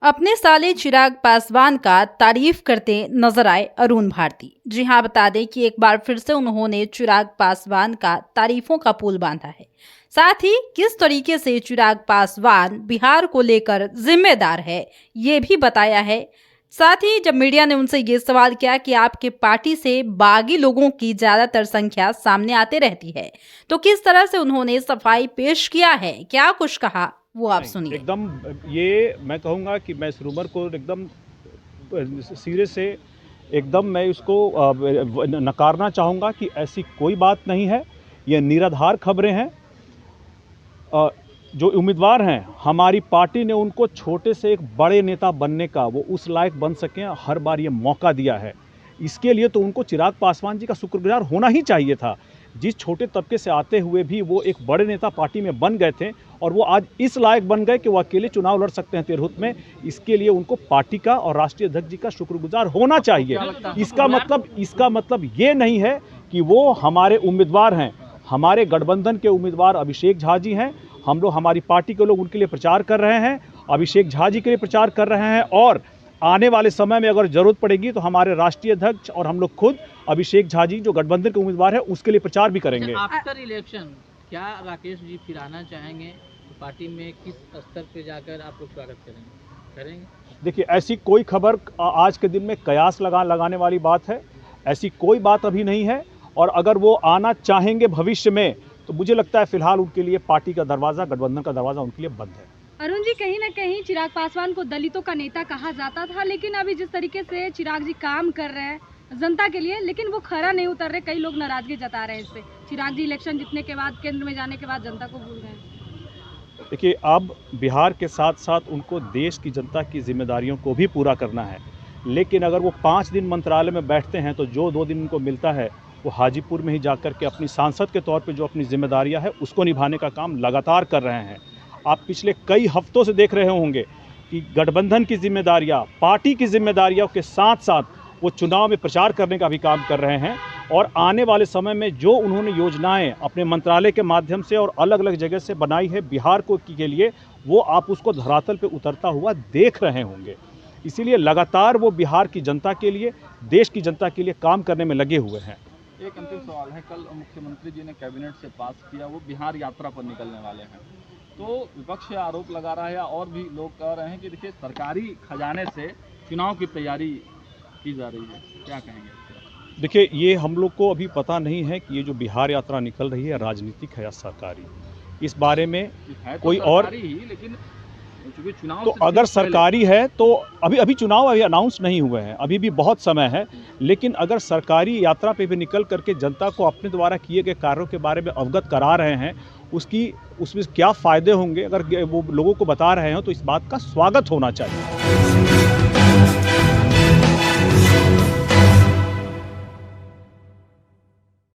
अपने साले चिराग पासवान का तारीफ करते नजर आए अरुण भारती। जी हां, बता दें कि एक बार फिर से उन्होंने चिराग पासवान का तारीफों का पुल बांधा है। साथ ही किस तरीके से चिराग पासवान बिहार को लेकर जिम्मेदार है, ये भी बताया है। साथ ही जब मीडिया ने उनसे ये सवाल किया कि आपके पार्टी से बागी लोगों की ज्यादातर संख्या सामने आते रहती है, तो किस तरह से उन्होंने सफाई पेश किया है, क्या कुछ कहा, वो आप नहीं, सुनिए। एकदम ये मैं कहूँगा कि मैं इस रूमर को एकदम सिरे से एकदम मैं इसको नकारना चाहूँगा कि ऐसी कोई बात नहीं है। ये निराधार खबरें हैं। जो उम्मीदवार हैं, हमारी पार्टी ने उनको छोटे से एक बड़े नेता बनने का, वो उस लायक बन सकें, हर बार ये मौका दिया है। इसके लिए तो उनको चिराग पासवान जी का शुक्रगुजार होना ही चाहिए था। जिस छोटे तबके से आते हुए भी वो एक बड़े नेता पार्टी में बन गए थे और वो आज इस लायक बन गए कि वो अकेले चुनाव लड़ सकते हैं तिरहुत में। इसके लिए उनको पार्टी का और राष्ट्रीय अध्यक्ष जी का शुक्रगुजार होना चाहिए। इसका मतलब ये नहीं है कि वो हमारे उम्मीदवार हैं। हमारे गठबंधन के उम्मीदवार अभिषेक झा जी हैं। हम लोग, हमारी पार्टी के लोग उनके लिए प्रचार कर रहे हैं, अभिषेक झा जी के लिए प्रचार कर रहे हैं और आने वाले समय में अगर जरूरत पड़ेगी तो हमारे राष्ट्रीय अध्यक्ष और हम लोग खुद अभिषेक झा जी जो गठबंधन के उम्मीदवार है उसके लिए प्रचार भी करेंगे। आफ्टर इलेक्शन क्या राकेश जी फिर आना चाहेंगे तो पार्टी में, किस स्तर पे जाकर आप लोग स्वागत करेंगे? देखिए, ऐसी कोई खबर आज के दिन में कयास लगाने वाली बात है। ऐसी कोई बात अभी नहीं है और अगर वो आना चाहेंगे भविष्य में तो मुझे लगता है फिलहाल उनके लिए पार्टी का दरवाज़ा, गठबंधन का दरवाज़ा उनके लिए बंद है। अरुण जी, कहीं ना कहीं चिराग पासवान को दलितों का नेता कहा जाता था, लेकिन अभी जिस तरीके से चिराग जी काम कर रहे हैं जनता के लिए, लेकिन वो खरा नहीं उतर रहे, कई लोग नाराजगी जता रहे हैं इससे। चिराग जी इलेक्शन जीतने के बाद, केंद्र में जाने के बाद जनता को भूल गए। देखिए, अब बिहार के साथ साथ उनको देश की जनता की जिम्मेदारियों को भी पूरा करना है। लेकिन अगर वो 5 दिन मंत्रालय में बैठते हैं तो जो 2 दिन उनको मिलता है वो हाजीपुर में ही जाकर के अपनी सांसद के तौर पे जो अपनी जिम्मेदारियां है उसको निभाने का काम लगातार कर रहे हैं। आप पिछले कई हफ्तों से देख रहे होंगे कि गठबंधन की जिम्मेदारियां, पार्टी की जिम्मेदारियों के साथ साथ वो चुनाव में प्रचार करने का भी काम कर रहे हैं और आने वाले समय में जो उन्होंने योजनाएं अपने मंत्रालय के माध्यम से और अलग अलग जगह से बनाई है बिहार को के लिए, वो आप उसको धरातल पे उतरता हुआ देख रहे होंगे। इसीलिए लगातार वो बिहार की जनता के लिए, देश की जनता के लिए काम करने में लगे हुए हैं। एक अंतिम सवाल है, कल मुख्यमंत्री जी ने कैबिनेट से पास किया, वो बिहार यात्रा पर निकलने वाले हैं, तो विपक्ष आरोप लगा रहा है और भी लोग कह रहे हैं कि देखिए सरकारी खजाने से चुनाव की तैयारी की जा रही है, क्या कहेंगे? देखिए, ये हम लोग को अभी पता नहीं है कि ये जो बिहार यात्रा निकल रही है राजनीतिक है या सरकारी। इस बारे में है तो कोई और ही, लेकिन चूंकि चुनाव तो अगर सरकारी है तो अभी चुनाव अभी अनाउंस नहीं हुए हैं, अभी भी बहुत समय है। लेकिन अगर सरकारी यात्रा पे भी निकल करके जनता को अपने द्वारा किए गए कार्यों के बारे में अवगत करा रहे हैं, उसमें क्या फ़ायदे होंगे, अगर वो लोगों को बता रहे हैं तो इस बात का स्वागत होना चाहिए।